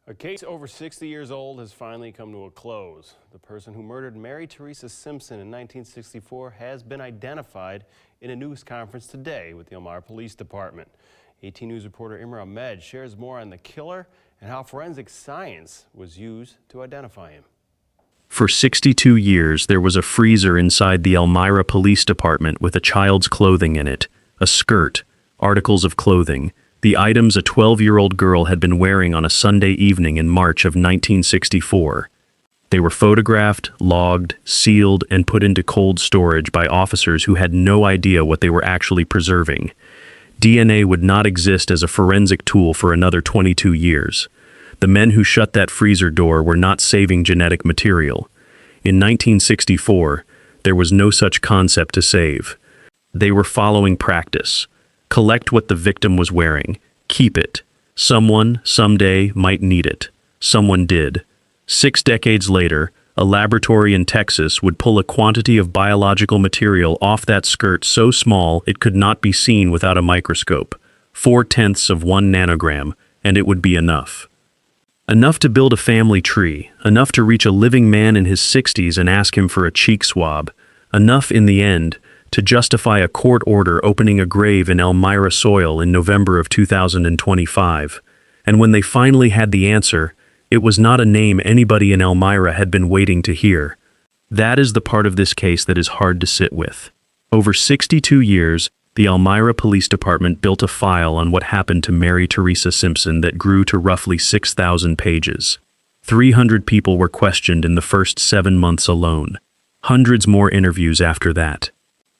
A case over 60 years old has finally come to a close. The person who murdered Mary Theresa Simpson in 1964 has been identified in a news conference today with the Elmira Police Department. 18 News reporter Imra Ahmed shares more on the killer and how forensic science was used to identify him. For 62 years, there was a freezer inside the Elmira Police Department with a child's clothing in it, a skirt, articles of clothing, the items a 12-year-old girl had been wearing on a Sunday evening in March of 1964. They were photographed, logged, sealed, and put into cold storage by officers who had no idea what they were actually preserving. DNA would not exist as a forensic tool for another 22 years. The men who shut that freezer door were not saving genetic material. In 1964, there was no such concept to save. They were following practice. Collect what the victim was wearing. Keep it. Someone, someday, might need it. Someone did. 6 decades later, a laboratory in Texas would pull a quantity of biological material off that skirt so small it could not be seen without a microscope. 0.4 of 1 nanogram, and it would be enough. Enough to build a family tree, enough to reach a living man in his 60s and ask him for a cheek swab, enough in the end to justify a court order opening a grave in Elmira soil in November of 2025. And when they finally had the answer, it was not a name anybody in Elmira had been waiting to hear. That is the part of this case that is hard to sit with. Over 62 years, the Elmira Police Department built a file on what happened to Mary Theresa Simpson that grew to roughly 6,000 pages. 300 people were questioned in the first 7 months alone. Hundreds more interviews after that.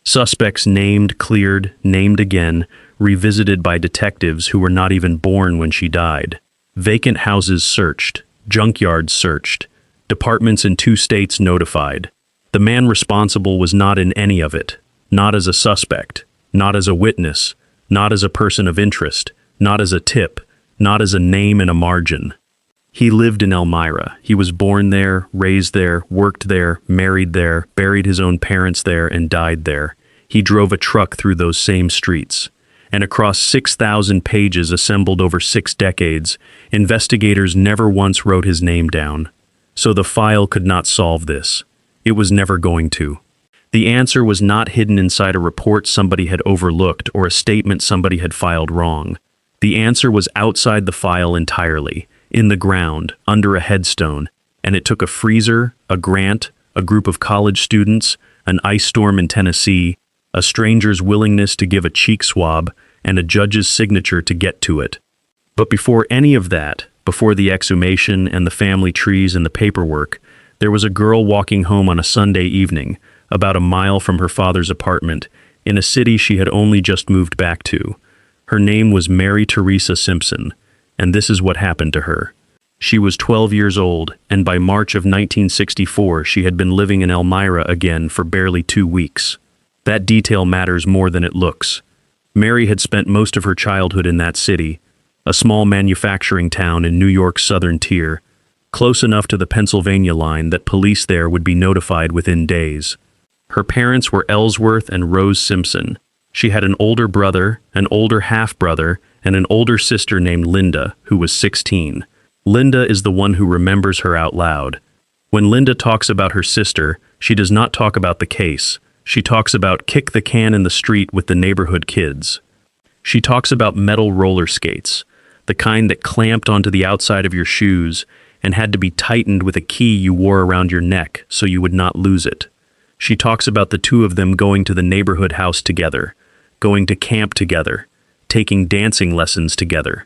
Suspects named, cleared, named again, revisited by detectives who were not even born when she died. Vacant houses searched, junkyards searched, departments in 2 states notified. The man responsible was not in any of it, not as a suspect, not as a witness, not as a person of interest, not as a tip, not as a name in a margin. He lived in Elmira. He was born there, raised there, worked there, married there, buried his own parents there, and died there. He drove a truck through those same streets. And across 6,000 pages assembled over 6 decades, investigators never once wrote his name down. So the file could not solve this. It was never going to. The answer was not hidden inside a report somebody had overlooked or a statement somebody had filed wrong. The answer was outside the file entirely, in the ground, under a headstone, and it took a freezer, a grant, a group of college students, an ice storm in Tennessee, a stranger's willingness to give a cheek swab, and a judge's signature to get to it. But before any of that, before the exhumation and the family trees and the paperwork, there was a girl walking home on a Sunday evening, about a mile from her father's apartment, in a city she had only just moved back to. Her name was Mary Theresa Simpson, and this is what happened to her. She was 12 years old, and by March of 1964 she had been living in Elmira again for barely 2 weeks. That detail matters more than it looks. Mary had spent most of her childhood in that city, a small manufacturing town in New York's southern tier, close enough to the Pennsylvania line that police there would be notified within days. Her parents were Ellsworth and Rose Simpson. She had an older brother, an older half-brother, and an older sister named Linda, who was 16. Linda is the one who remembers her out loud. When Linda talks about her sister, she does not talk about the case. She talks about kick the can in the street with the neighborhood kids. She talks about metal roller skates, the kind that clamped onto the outside of your shoes and had to be tightened with a key you wore around your neck so you would not lose it. She talks about the 2 of them going to the neighborhood house together, going to camp together, taking dancing lessons together,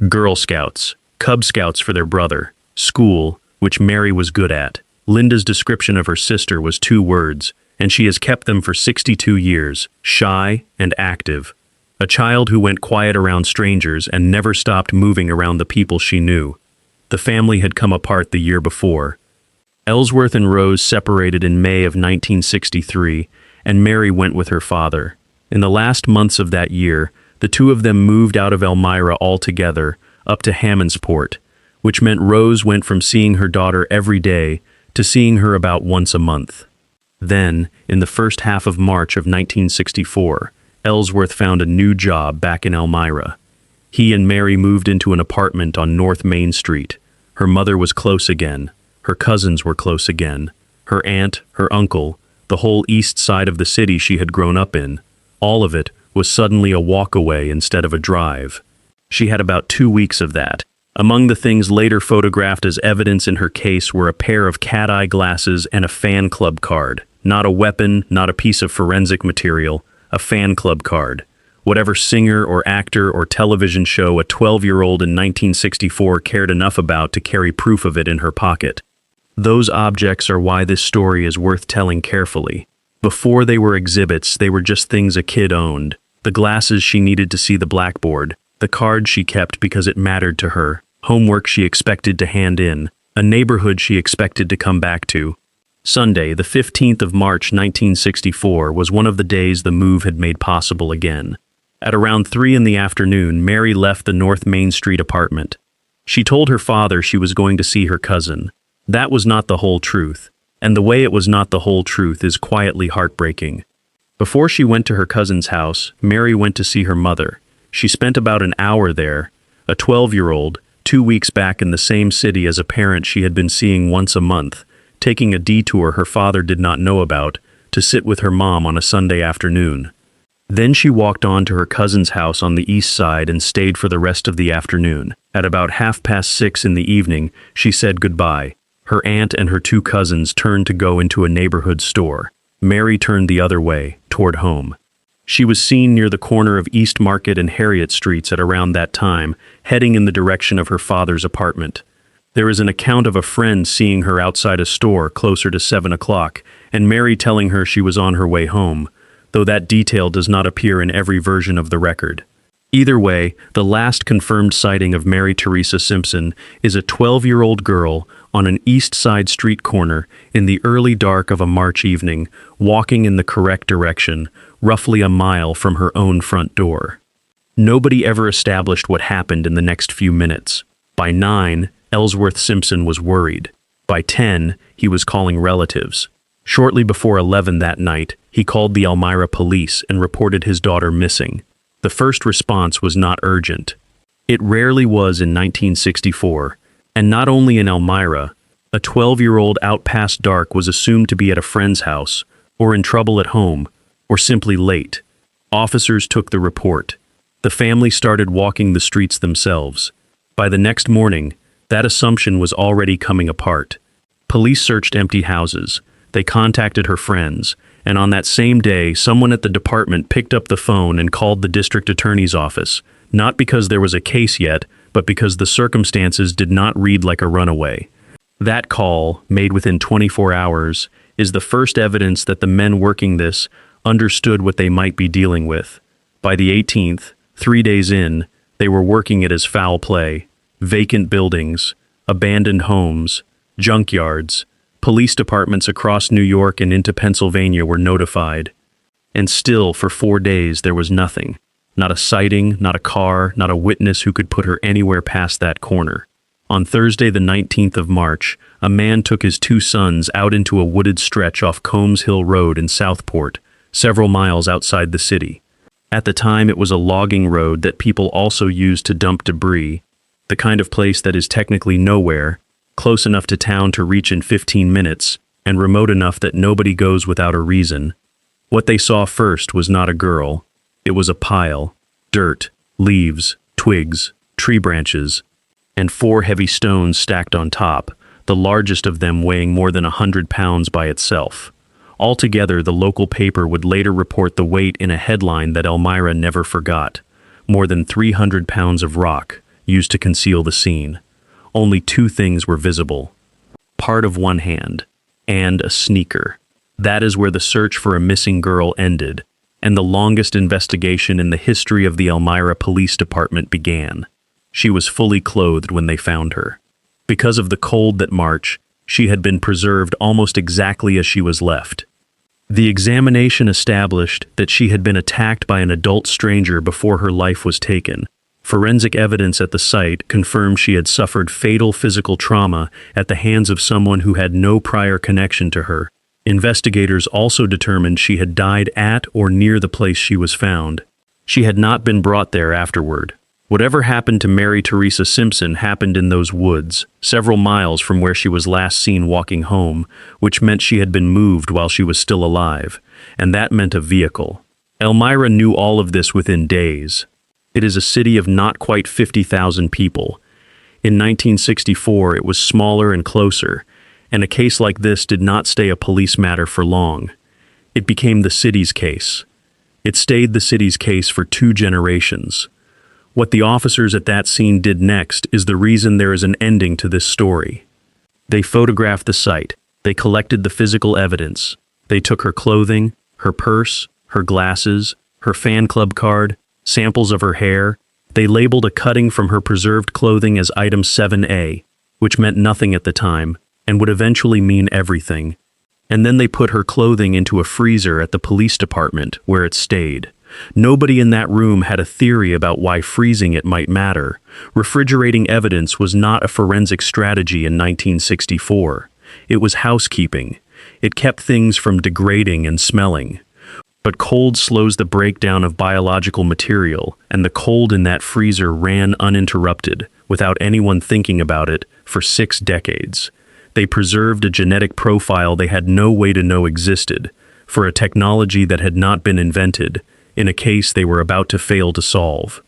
Girl Scouts, Cub Scouts for their brother, school, which Mary was good at. Linda's description of her sister was 2 words, and she has kept them for 62 years, shy and active. A child who went quiet around strangers and never stopped moving around the people she knew. The family had come apart the year before. Ellsworth and Rose separated in May of 1963, and Mary went with her father. In the last months of that year, the 2 of them moved out of Elmira altogether, up to Hammondsport, which meant Rose went from seeing her daughter every day to seeing her about once a month. Then, in the first half of March of 1964, Ellsworth found a new job back in Elmira. He and Mary moved into an apartment on North Main Street, Her mother was close again. Her cousins were close again. Her aunt, her uncle, the whole east side of the city she had grown up in, all of it was suddenly a walk away instead of a drive. She had about 2 weeks of that. Among the things later photographed as evidence in her case were a pair of cat-eye glasses and a fan club card. Not a weapon, not a piece of forensic material, a fan club card. Whatever singer or actor or television show a 12-year-old in 1964 cared enough about to carry proof of it in her pocket. Those objects are why this story is worth telling carefully. Before they were exhibits, they were just things a kid owned. The glasses she needed to see the blackboard, the card she kept because it mattered to her, homework she expected to hand in, a neighborhood she expected to come back to. Sunday, the 15th of March 1964, was one of the days the move had made possible again. At around 3 in the afternoon, Mary left the North Main Street apartment. She told her father she was going to see her cousin. That was not the whole truth, and the way it was not the whole truth is quietly heartbreaking. Before she went to her cousin's house, Mary went to see her mother. She spent about an hour there. A 12-year-old, 2 weeks back in the same city as a parent she had been seeing once a month, taking a detour her father did not know about, to sit with her mom on a Sunday afternoon. Then she walked on to her cousin's house on the east side and stayed for the rest of the afternoon. At about 6:30 in the evening, she said goodbye. Her aunt and her 2 cousins turned to go into a neighborhood store. Mary turned the other way, toward home. She was seen near the corner of East Market and Harriet Streets at around that time, heading in the direction of her father's apartment. There is an account of a friend seeing her outside a store closer to 7 o'clock, and Mary telling her she was on her way home, though that detail does not appear in every version of the record. Either way, the last confirmed sighting of Mary Theresa Simpson is a 12-year-old girl on an East Side street corner in the early dark of a March evening, walking in the correct direction, roughly a mile from her own front door. Nobody ever established what happened in the next few minutes. By 9, Ellsworth Simpson was worried. By 10, he was calling relatives. Shortly before 11 that night, he called the Elmira police and reported his daughter missing. The first response was not urgent. It rarely was in 1964, and not only in Elmira. A 12-year-old out past dark was assumed to be at a friend's house, or in trouble at home, or simply late. Officers took the report. The family started walking the streets themselves. By the next morning, that assumption was already coming apart. Police searched empty houses. They contacted her friends, and on that same day, someone at the department picked up the phone and called the district attorney's office, not because there was a case yet, but because the circumstances did not read like a runaway. That call, made within 24 hours, is the first evidence that the men working this understood what they might be dealing with. By the 18th, 3 days in, they were working it as foul play. Vacant buildings, abandoned homes, junkyards, police departments across New York and into Pennsylvania were notified. And still, for 4 days, there was nothing. Not a sighting, not a car, not a witness who could put her anywhere past that corner. On Thursday, the 19th of March, a man took his 2 sons out into a wooded stretch off Combs Hill Road in Southport, several miles outside the city. At the time, it was a logging road that people also used to dump debris, the kind of place that is technically nowhere, close enough to town to reach in 15 minutes, and remote enough that nobody goes without a reason. What they saw first was not a girl. It was a pile, dirt, leaves, twigs, tree branches, and 4 heavy stones stacked on top, the largest of them weighing more than 100 pounds by itself. Altogether, the local paper would later report the weight in a headline that Elmira never forgot: more than 300 pounds of rock, used to conceal the scene. Only 2 things were visible: part of one hand, and a sneaker. That is where the search for a missing girl ended, and the longest investigation in the history of the Elmira Police Department began. She was fully clothed when they found her. Because of the cold that March, she had been preserved almost exactly as she was left. The examination established that she had been attacked by an adult stranger before her life was taken. Forensic evidence at the site confirmed she had suffered fatal physical trauma at the hands of someone who had no prior connection to her. Investigators also determined she had died at or near the place she was found. She had not been brought there afterward. Whatever happened to Mary Theresa Simpson happened in those woods, several miles from where she was last seen walking home, which meant she had been moved while she was still alive, and that meant a vehicle. Elmira knew all of this within days. It is a city of not quite 50,000 people. In 1964, it was smaller and closer, and a case like this did not stay a police matter for long. It became the city's case. It stayed the city's case for 2 generations. What the officers at that scene did next is the reason there is an ending to this story. They photographed the site. They collected the physical evidence. They took her clothing, her purse, her glasses, her fan club card, samples of her hair. They labeled a cutting from her preserved clothing as item 7A, which meant nothing at the time, and would eventually mean everything. And then they put her clothing into a freezer at the police department, where it stayed. Nobody in that room had a theory about why freezing it might matter. Refrigerating evidence was not a forensic strategy in 1964. It was housekeeping. It kept things from degrading and smelling. But cold slows the breakdown of biological material, and the cold in that freezer ran uninterrupted, without anyone thinking about it, for 6 decades. They preserved a genetic profile they had no way to know existed, for a technology that had not been invented, in a case they were about to fail to solve.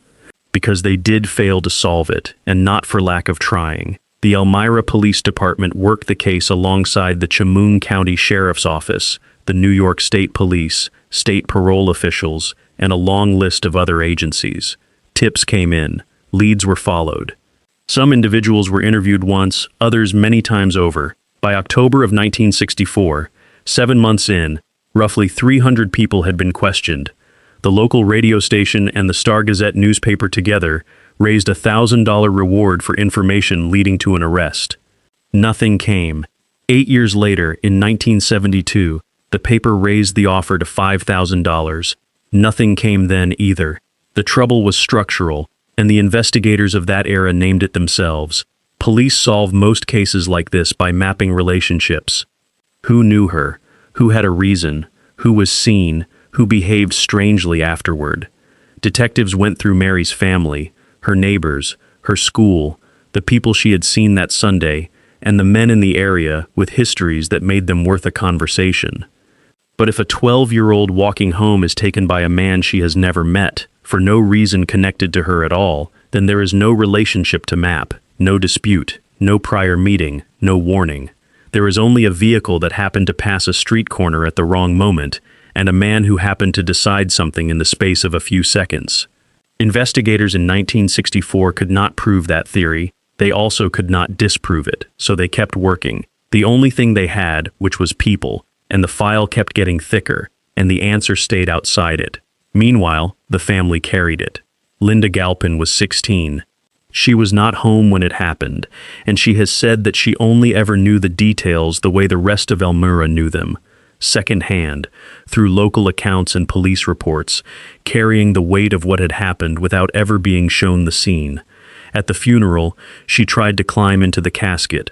Because they did fail to solve it, and not for lack of trying. The Elmira Police Department worked the case alongside the Chemung County Sheriff's Office, the New York State Police, state parole officials, and a long list of other agencies. Tips came in. Leads were followed. Some individuals were interviewed once, others many times over. By October of 1964, 7 months in, roughly 300 people had been questioned. The local radio station and the Star-Gazette newspaper together raised a $1,000 reward for information leading to an arrest. Nothing came. 8 years later, in 1972, the paper raised the offer to $5,000. Nothing came then either. The trouble was structural, and the investigators of that era named it themselves. Police solve most cases like this by mapping relationships. Who knew her? Who had a reason? Who was seen? Who behaved strangely afterward? Detectives went through Mary's family, her neighbors, her school, the people she had seen that Sunday, and the men in the area with histories that made them worth a conversation. But if a 12-year-old walking home is taken by a man she has never met, for no reason connected to her at all, then there is no relationship to map, no dispute, no prior meeting, no warning. There is only a vehicle that happened to pass a street corner at the wrong moment, and a man who happened to decide something in the space of a few seconds. Investigators in 1964 could not prove that theory. They also could not disprove it, so they kept working. The only thing they had, which was people, and the file kept getting thicker, and the answer stayed outside it. Meanwhile, the family carried it. Linda Galpin was 16. She was not home when it happened, and she has said that she only ever knew the details the way the rest of Elmira knew them. Second-hand, through local accounts and police reports, carrying the weight of what had happened without ever being shown the scene. At the funeral, she tried to climb into the casket.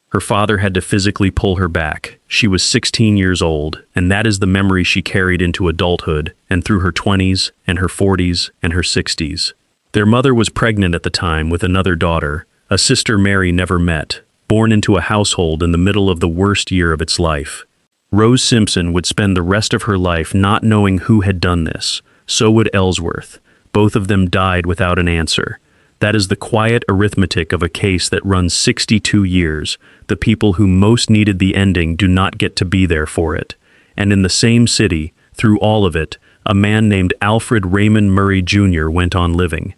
Her father had to physically pull her back. She was 16 years old, and that is the memory she carried into adulthood, and through her 20s, and her 40s, and her 60s. Their mother was pregnant at the time with another daughter, a sister Mary never met, born into a household in the middle of the worst year of its life. Rose Simpson would spend the rest of her life not knowing who had done this. So would Ellsworth. Both of them died without an answer. That is the quiet arithmetic of a case that runs 62 years. The people who most needed the ending do not get to be there for it. And in the same city, through all of it, a man named Alfred Raymond Murray Jr. went on living.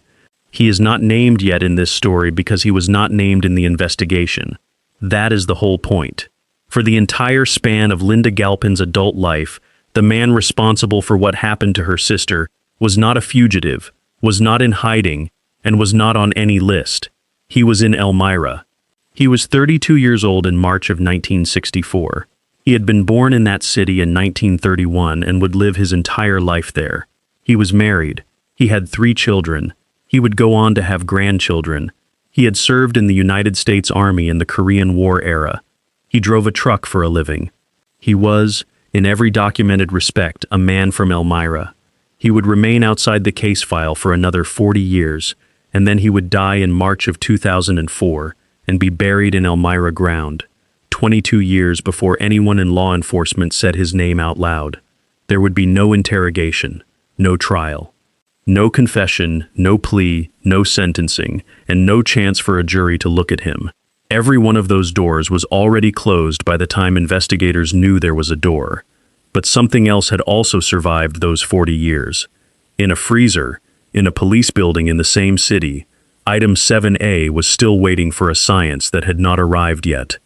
He is not named yet in this story because he was not named in the investigation. That is the whole point. For the entire span of Linda Galpin's adult life, the man responsible for what happened to her sister was not a fugitive, was not in hiding, and was not on any list. He was in Elmira. He was 32 years old in March of 1964. He had been born in that city in 1931 and would live his entire life there. He was married. He had 3 children. He would go on to have grandchildren. He had served in the United States Army in the Korean War era. He drove a truck for a living. He was, in every documented respect, a man from Elmira. He would remain outside the case file for another 40 years, and then he would die in March of 2004 and be buried in Elmira ground, 22 years before anyone in law enforcement said his name out loud. There would be no interrogation, no trial, no confession, no plea, no sentencing, and no chance for a jury to look at him. Every one of those doors was already closed by the time investigators knew there was a door. But something else had also survived those 40 years. In a freezer, in a police building in the same city, item 7A was still waiting for a science that had not arrived yet.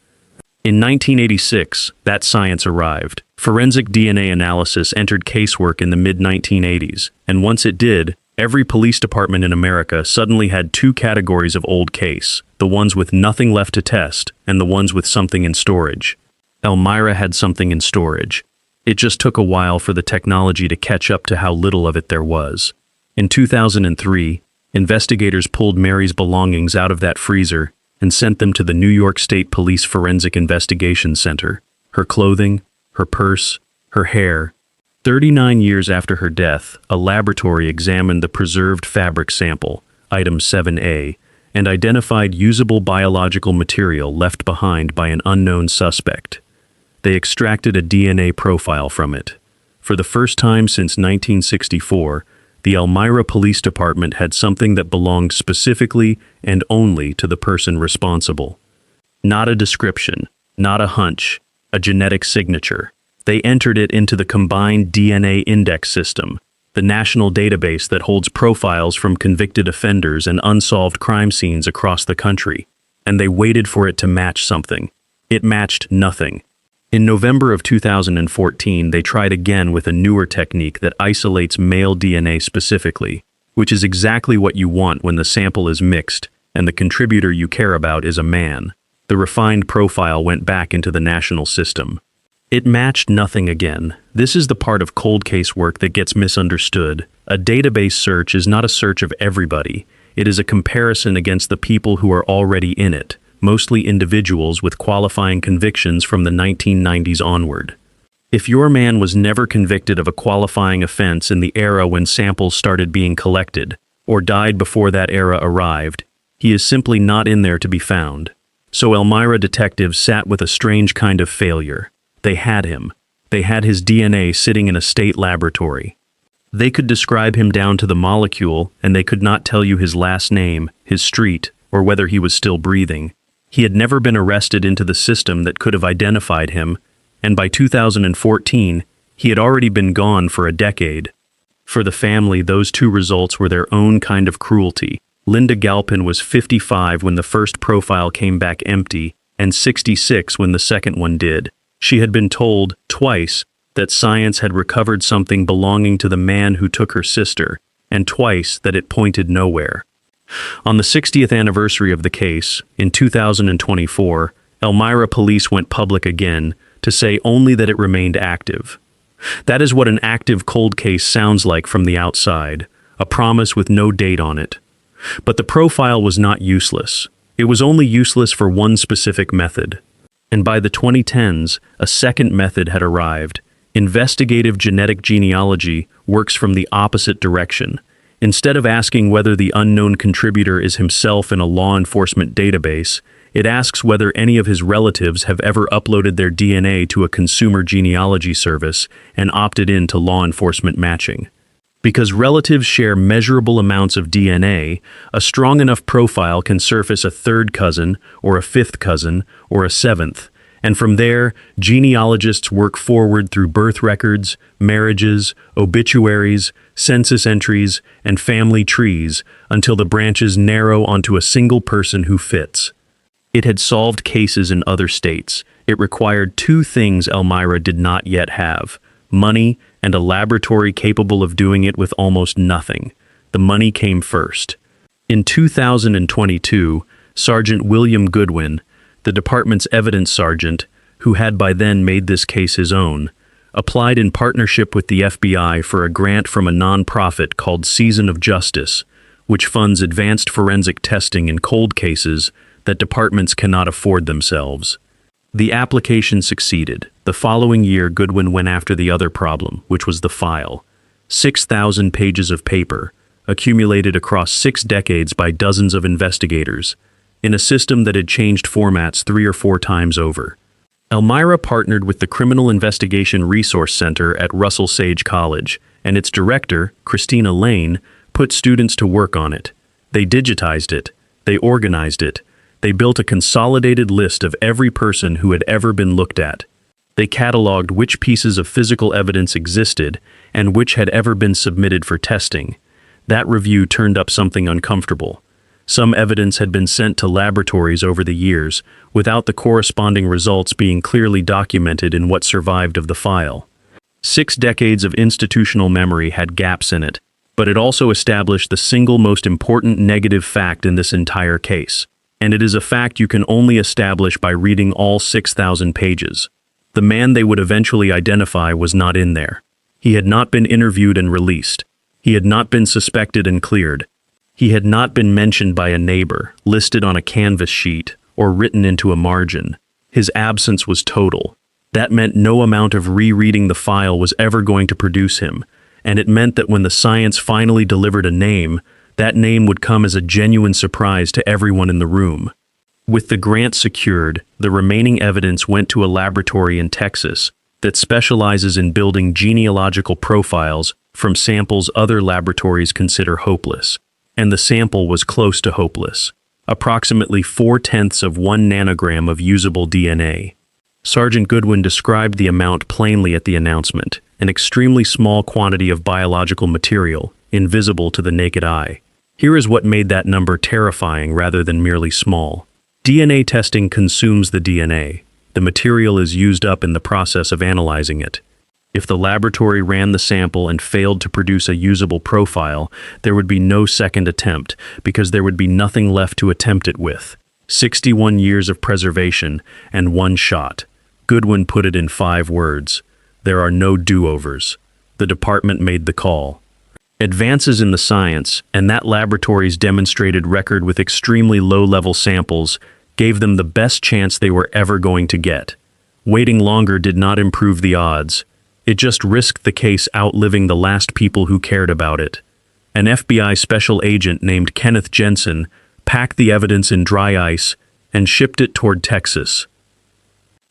In 1986, that science arrived. Forensic DNA analysis entered casework in the mid-1980s, and once it did, every police department in America suddenly had two categories of old case, the ones with nothing left to test and the ones with something in storage. Elmira had something in storage. It just took a while for the technology to catch up to how little of it there was. In 2003, investigators pulled Mary's belongings out of that freezer and sent them to the New York State Police Forensic Investigation Center. Her clothing, her purse, her hair. 39 years after her death, a laboratory examined the preserved fabric sample, item 7A, and identified usable biological material left behind by an unknown suspect. They extracted a DNA profile from it. For the first time since 1964, the Elmira Police Department had something that belonged specifically and only to the person responsible. Not a description, not a hunch, a genetic signature. They entered it into the Combined DNA Index System, the national database that holds profiles from convicted offenders and unsolved crime scenes across the country. And they waited for it to match something. It matched nothing. In November of 2014, they tried again with a newer technique that isolates male DNA specifically, which is exactly what you want when the sample is mixed and the contributor you care about is a man. The refined profile went back into the national system. It matched nothing again. This is the part of cold case work that gets misunderstood. A database search is not a search of everybody. It is a comparison against the people who are already in it, mostly individuals with qualifying convictions from the 1990s onward. If your man was never convicted of a qualifying offense in the era when samples started being collected, or died before that era arrived, he is simply not in there to be found. So Elmira detectives sat with a strange kind of failure. They had him. They had his DNA sitting in a state laboratory. They could describe him down to the molecule, and they could not tell you his last name, his street, or whether he was still breathing. He had never been arrested into the system that could have identified him, and by 2014, he had already been gone for a decade. For the family, those two results were their own kind of cruelty. Linda Galpin was 55 when the first profile came back empty, and 66 when the second one did. She had been told, twice, that science had recovered something belonging to the man who took her sister, and twice that it pointed nowhere. On the 60th anniversary of the case, in 2024, Elmira police went public again to say only that it remained active. That is what an active cold case sounds like from the outside, a promise with no date on it. But the profile was not useless. It was only useless for one specific method. And by the 2010s, a second method had arrived. Investigative genetic genealogy works from the opposite direction. Instead of asking whether the unknown contributor is himself in a law enforcement database, it asks whether any of his relatives have ever uploaded their DNA to a consumer genealogy service and opted in to law enforcement matching. Because relatives share measurable amounts of DNA, a strong enough profile can surface a third cousin, or a fifth cousin, or a seventh, and from there, genealogists work forward through birth records, marriages, obituaries, census entries, and family trees until the branches narrow onto a single person who fits. It had solved cases in other states. It required two things Elmira did not yet have: money and a laboratory capable of doing it with almost nothing. The money came first. In 2022, Sergeant William Goodwin, the department's evidence sergeant, who had by then made this case his own, applied in partnership with the FBI for a grant from a nonprofit called Season of Justice, which funds advanced forensic testing in cold cases that departments cannot afford themselves. The application succeeded. The following year, Goodwin went after the other problem, which was the file. 6,000 pages of paper, accumulated across 6 decades by dozens of investigators, in a system that had changed formats 3 or 4 times over. Elmira partnered with the Criminal Investigation Resource Center at Russell Sage College, and its director, Christina Lane, put students to work on it. They digitized it. They organized it. They built a consolidated list of every person who had ever been looked at. They cataloged which pieces of physical evidence existed and which had ever been submitted for testing. That review turned up something uncomfortable. Some evidence had been sent to laboratories over the years, without the corresponding results being clearly documented in what survived of the file. 6 decades of institutional memory had gaps in it, but it also established the single most important negative fact in this entire case. And it is a fact you can only establish by reading all 6,000 pages. The man they would eventually identify was not in there. He had not been interviewed and released. He had not been suspected and cleared. He had not been mentioned by a neighbor, listed on a canvas sheet, or written into a margin. His absence was total. That meant no amount of rereading the file was ever going to produce him, and it meant that when the science finally delivered a name, that name would come as a genuine surprise to everyone in the room. With the grant secured, the remaining evidence went to a laboratory in Texas that specializes in building genealogical profiles from samples other laboratories consider hopeless. And the sample was close to hopeless. Approximately 0.4 of 1 nanogram of usable DNA. Sergeant Goodwin described the amount plainly at the announcement, an extremely small quantity of biological material, invisible to the naked eye. Here is what made that number terrifying rather than merely small. DNA testing consumes the DNA. The material is used up in the process of analyzing it. If the laboratory ran the sample and failed to produce a usable profile, there would be no second attempt, because there would be nothing left to attempt it with. 61 years of preservation and 1 shot. Goodwin put it in 5 words. There are no do-overs. The department made the call. Advances in the science, and that laboratory's demonstrated record with extremely low-level samples, gave them the best chance they were ever going to get. Waiting longer did not improve the odds. It just risked the case outliving the last people who cared about it. An FBI special agent named Kenneth Jensen packed the evidence in dry ice and shipped it toward Texas.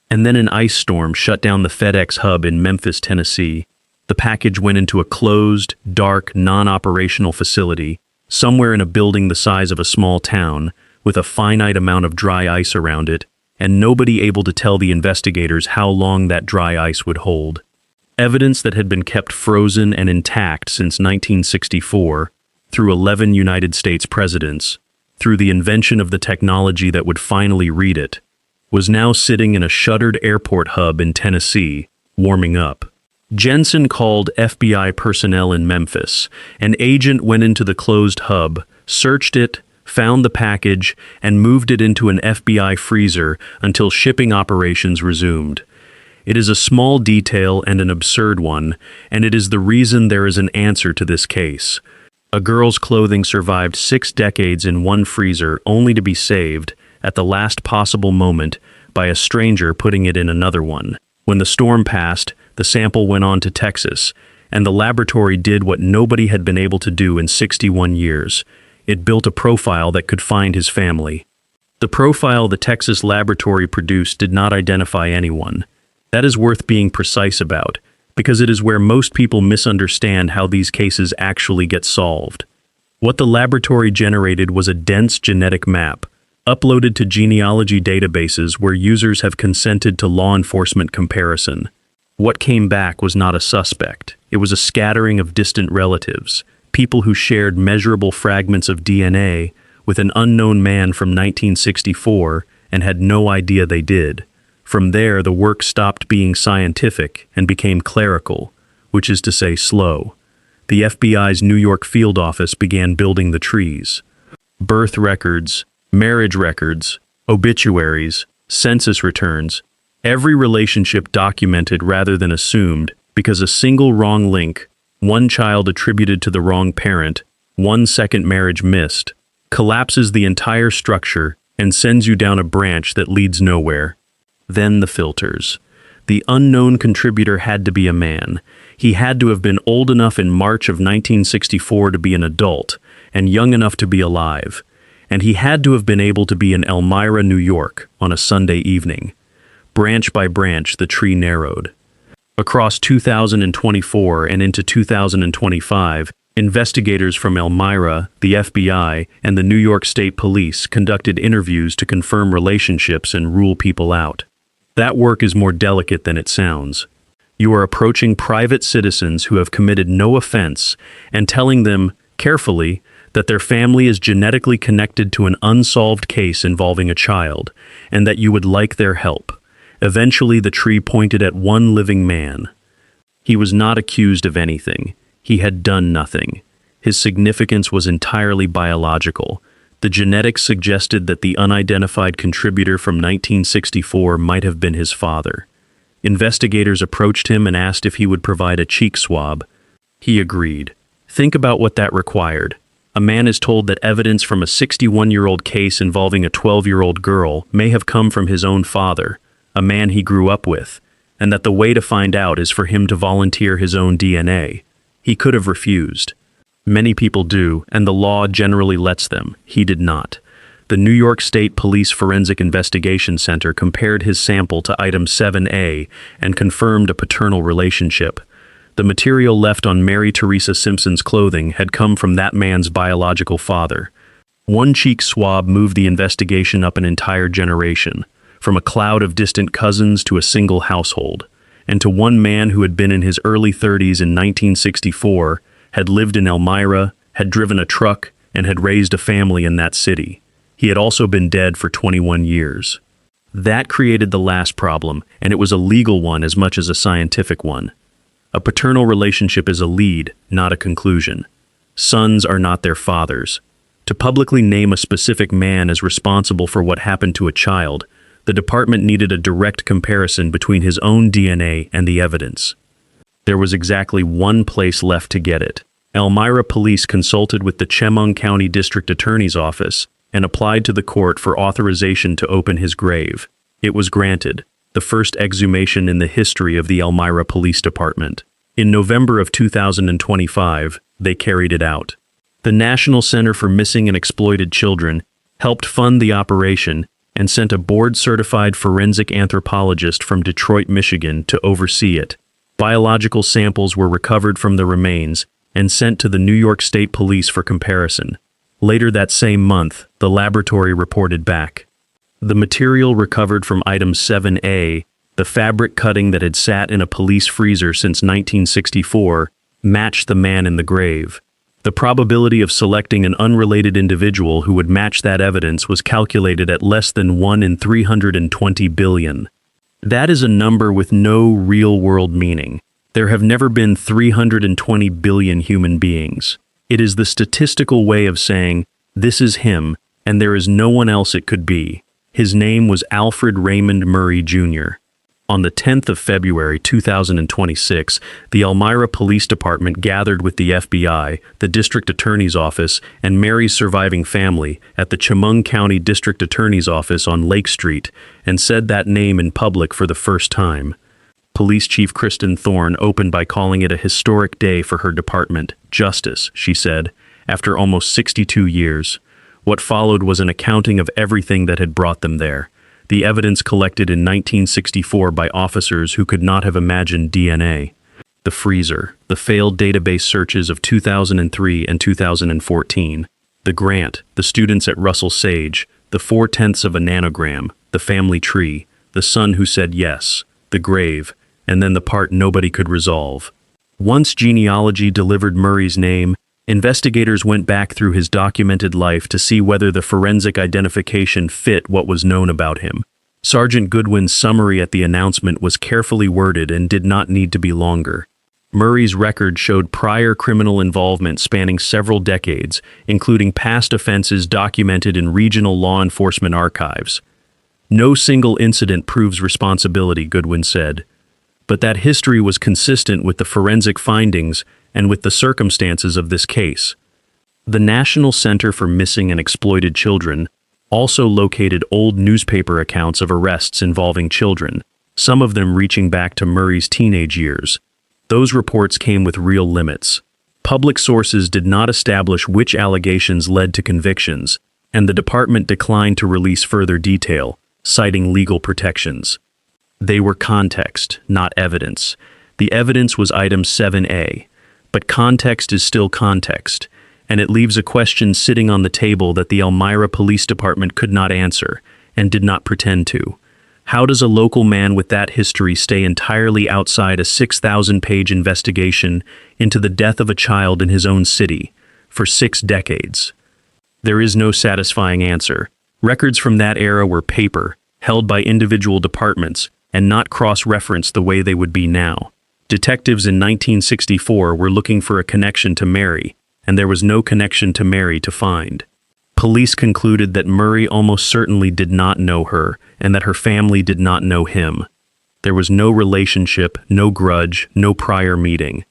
And then an ice storm shut down the FedEx hub in Memphis, Tennessee. The package went into a closed, dark, non-operational facility, somewhere in a building the size of a small town, with a finite amount of dry ice around it, and nobody able to tell the investigators how long that dry ice would hold. Evidence that had been kept frozen and intact since 1964, through 11 United States presidents, through the invention of the technology that would finally read it, was now sitting in a shuttered airport hub in Tennessee, warming up. Jensen called FBI personnel in Memphis. An agent went into the closed hub, searched it, found the package, and moved it into an FBI freezer until shipping operations resumed. It is a small detail and an absurd one, and it is the reason there is an answer to this case. A girl's clothing survived 6 decades in one freezer only to be saved, at the last possible moment, by a stranger putting it in another one. When the storm passed, the sample went on to Texas, and the laboratory did what nobody had been able to do in 61 years. It built a profile that could find his family. The profile the Texas laboratory produced did not identify anyone. That is worth being precise about, because it is where most people misunderstand how these cases actually get solved. What the laboratory generated was a dense genetic map, uploaded to genealogy databases where users have consented to law enforcement comparison. What came back was not a suspect. It was a scattering of distant relatives, people who shared measurable fragments of DNA with an unknown man from 1964 and had no idea they did. From there, the work stopped being scientific and became clerical, which is to say slow. The FBI's New York field office began building the trees. Birth records, marriage records, obituaries, census returns, every relationship documented rather than assumed, because a single wrong link, one child attributed to the wrong parent, 1 second marriage missed, collapses the entire structure and sends you down a branch that leads nowhere. Then the filters. The unknown contributor had to be a man. He had to have been old enough in March of 1964 to be an adult, and young enough to be alive. And he had to have been able to be in Elmira, New York, on a Sunday evening. Branch by branch, the tree narrowed. Across 2024 and into 2025, investigators from Elmira, the FBI, and the New York State Police conducted interviews to confirm relationships and rule people out. That work is more delicate than it sounds. You are approaching private citizens who have committed no offense and telling them, carefully, that their family is genetically connected to an unsolved case involving a child, and that you would like their help. Eventually, the tree pointed at one living man. He was not accused of anything. He had done nothing. His significance was entirely biological. The genetics suggested that the unidentified contributor from 1964 might have been his father. Investigators approached him and asked if he would provide a cheek swab. He agreed. Think about what that required. A man is told that evidence from a 61-year-old case involving a 12-year-old girl may have come from his own father, a man he grew up with, and that the way to find out is for him to volunteer his own DNA. He could have refused. Many people do, and the law generally lets them. He did not. The New York State Police Forensic Investigation Center compared his sample to item 7A and confirmed a paternal relationship. The material left on Mary Theresa Simpson's clothing had come from that man's biological father. One cheek swab moved the investigation up an entire generation, from a cloud of distant cousins to a single household, and to one man who had been in his early 30s in 1964, had lived in Elmira, had driven a truck, and had raised a family in that city. He had also been dead for 21 years. That created the last problem, and it was a legal one as much as a scientific one. A paternal relationship is a lead, not a conclusion. Sons are not their fathers. To publicly name a specific man as responsible for what happened to a child, the department needed a direct comparison between his own DNA and the evidence. There was exactly one place left to get it. Elmira police consulted with the Chemung County District Attorney's Office and applied to the court for authorization to open his grave. It was granted, the first exhumation in the history of the Elmira Police Department. In November of 2025, they carried it out. The National Center for Missing and Exploited Children helped fund the operation and sent a board-certified forensic anthropologist from Detroit, Michigan, to oversee it. Biological samples were recovered from the remains and sent to the New York State Police for comparison. Later that same month, the laboratory reported back. The material recovered from item 7A, the fabric cutting that had sat in a police freezer since 1964, matched the man in the grave. The probability of selecting an unrelated individual who would match that evidence was calculated at less than 1 in 320 billion. That is a number with no real-world meaning. There have never been 320 billion human beings. It is the statistical way of saying, this is him, and there is no one else it could be. His name was Alfred Raymond Murray, Jr. On the 10th of February 2026, the Elmira Police Department gathered with the FBI, the District Attorney's Office, and Mary's surviving family at the Chemung County District Attorney's Office on Lake Street and said that name in public for the first time. Police Chief Kristen Thorne opened by calling it a historic day for her department. Justice, she said, after almost 62 years. What followed was an accounting of everything that had brought them there. The evidence collected in 1964 by officers who could not have imagined DNA. The freezer, the failed database searches of 2003 and 2014, the grant, the students at Russell Sage, the 4/10 of a nanogram, the family tree, the son who said yes, the grave, and then the part nobody could resolve. Once genealogy delivered Murray's name, investigators went back through his documented life to see whether the forensic identification fit what was known about him. Sergeant Goodwin's summary at the announcement was carefully worded and did not need to be longer. Murray's record showed prior criminal involvement spanning several decades, including past offenses documented in regional law enforcement archives. No single incident proves responsibility, Goodwin said. But that history was consistent with the forensic findings and with the circumstances of this case. The National Center for Missing and Exploited Children also located old newspaper accounts of arrests involving children. some of them reaching back to Murray's teenage years. Those reports came with real limits. Public sources did not establish which allegations led to convictions, and the department declined to release further detail, citing legal protections. They were context, not evidence. The evidence was item 7A, but context is still context, and it leaves a question sitting on the table that the Elmira Police Department could not answer, and did not pretend to. How does a local man with that history stay entirely outside a 6,000-page investigation into the death of a child in his own city for 6 decades? There is no satisfying answer. Records from that era were paper, held by individual departments, and not cross-referenced the way they would be now. Detectives in 1964 were looking for a connection to Mary, and there was no connection to Mary to find. Police concluded that Murray almost certainly did not know her, and that her family did not know him. There was no relationship, no grudge, no prior meeting.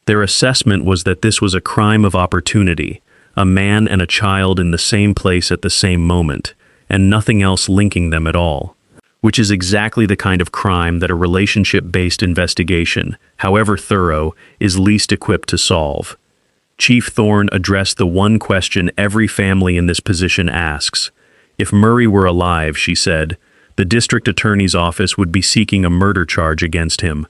Their assessment was that this was a crime of opportunity, a man and a child in the same place at the same moment, and nothing else linking them at all. Which is exactly the kind of crime that a relationship-based investigation, however thorough, is least equipped to solve. Chief Thorne addressed the one question every family in this position asks. If Murray were alive, she said, the district attorney's office would be seeking a murder charge against him.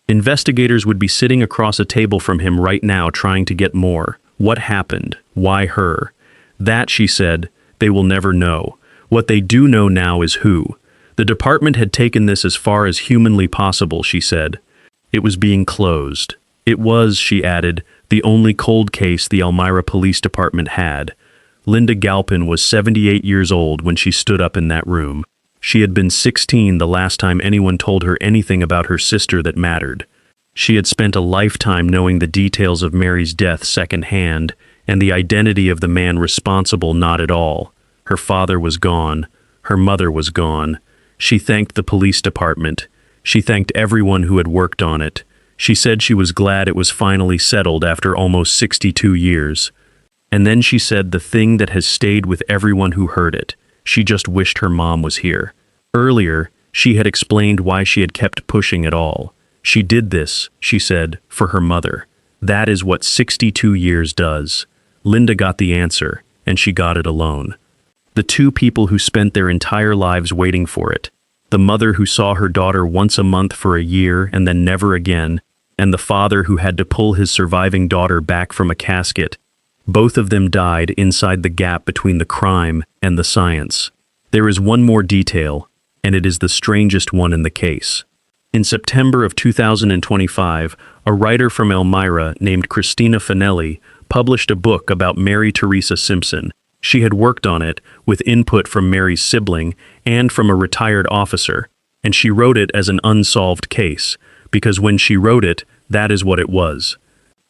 Investigators would be sitting across a table from him right now trying to get more. What happened? Why her? That, she said, they will never know. What they do know now is who. The department had taken this as far as humanly possible, she said. It was being closed. It was, she added, the only cold case the Elmira Police Department had. Linda Galpin was 78 years old when she stood up in that room. She had been 16 the last time anyone told her anything about her sister that mattered. She had spent a lifetime knowing the details of Mary's death secondhand, and the identity of the man responsible not at all. Her father was gone. Her mother was gone. She thanked the police department. She thanked everyone who had worked on it. She said she was glad it was finally settled after almost 62 years. And then she said the thing that has stayed with everyone who heard it. She just wished her mom was here. Earlier, she had explained why she had kept pushing at all. She did this, she said, for her mother. That is what 62 years does. Linda got the answer, and she got it alone. The two people who spent their entire lives waiting for it. The mother who saw her daughter once a month for a year and then never again, and the father who had to pull his surviving daughter back from a casket. Both of them died inside the gap between the crime and the science. There is one more detail, and it is the strangest one in the case. In September of 2025, a writer from Elmira named Christina Finelli published a book about Mary Theresa Simpson. She had worked on it with input from Mary's sibling and from a retired officer, and she wrote it as an unsolved case, because when she wrote it, that is what it was.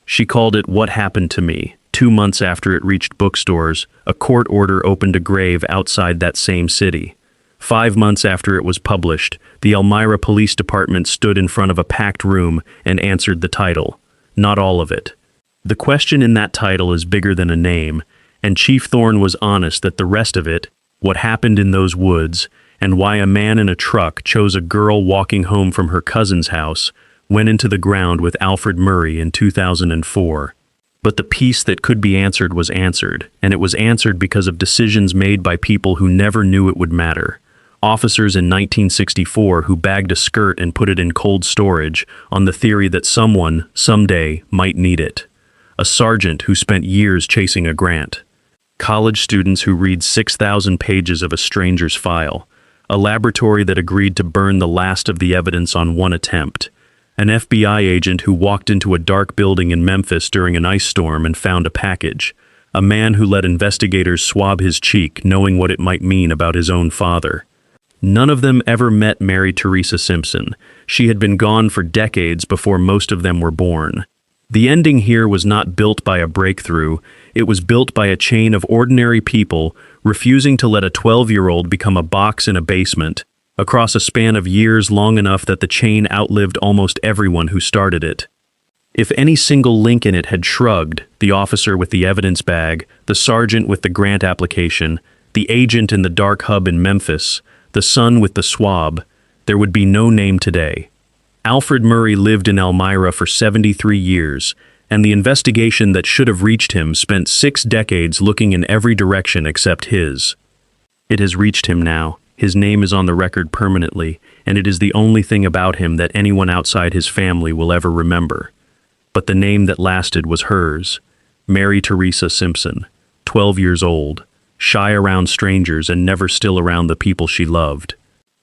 She called it What Happened to Me. 2 months after it reached bookstores, a court order opened a grave outside that same city. 5 months after it was published, the Elmira Police Department stood in front of a packed room and answered the title. Not all of it. The question in that title is bigger than a name, and Chief Thorne was honest that the rest of it, what happened in those woods, and why a man in a truck chose a girl walking home from her cousin's house, went into the ground with Alfred Murray in 2004. But the piece that could be answered was answered, and it was answered because of decisions made by people who never knew it would matter. Officers in 1964 who bagged a skirt and put it in cold storage on the theory that someone, someday, might need it. A sergeant who spent years chasing a grant. College students who read 6,000 pages of a stranger's file. A laboratory that agreed to burn the last of the evidence on one attempt. An FBI agent who walked into a dark building in Memphis during an ice storm and found a package. A man who let investigators swab his cheek, knowing what it might mean about his own father. None of them ever met Mary Theresa Simpson. She had been gone for decades before most of them were born. The ending here was not built by a breakthrough. It was built by a chain of ordinary people refusing to let a 12-year-old become a box in a basement, across a span of years long enough that the chain outlived almost everyone who started it. If any single link in it had shrugged, the officer with the evidence bag, the sergeant with the grant application, the agent in the dark hub in Memphis, the son with the swab, there would be no name today. Alfred Murray lived in Elmira for 73 years, and the investigation that should have reached him spent 6 decades looking in every direction except his. It has reached him now. His name is on the record permanently, and it is the only thing about him that anyone outside his family will ever remember. But the name that lasted was hers, Mary Theresa Simpson, 12 years old, shy around strangers and never still around the people she loved.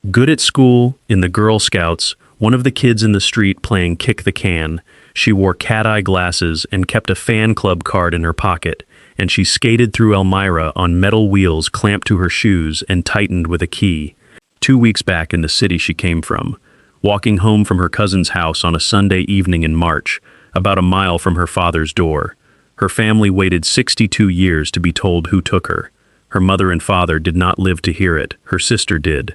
Good at school, in the Girl Scouts, one of the kids in the street playing kick the can, she wore cat-eye glasses and kept a fan club card in her pocket, and she skated through Elmira on metal wheels clamped to her shoes and tightened with a key. 2 weeks back in the city she came from, walking home from her cousin's house on a Sunday evening in March, about a mile from her father's door. Her family waited 62 years to be told who took her. Her mother and father did not live to hear it. Her sister did.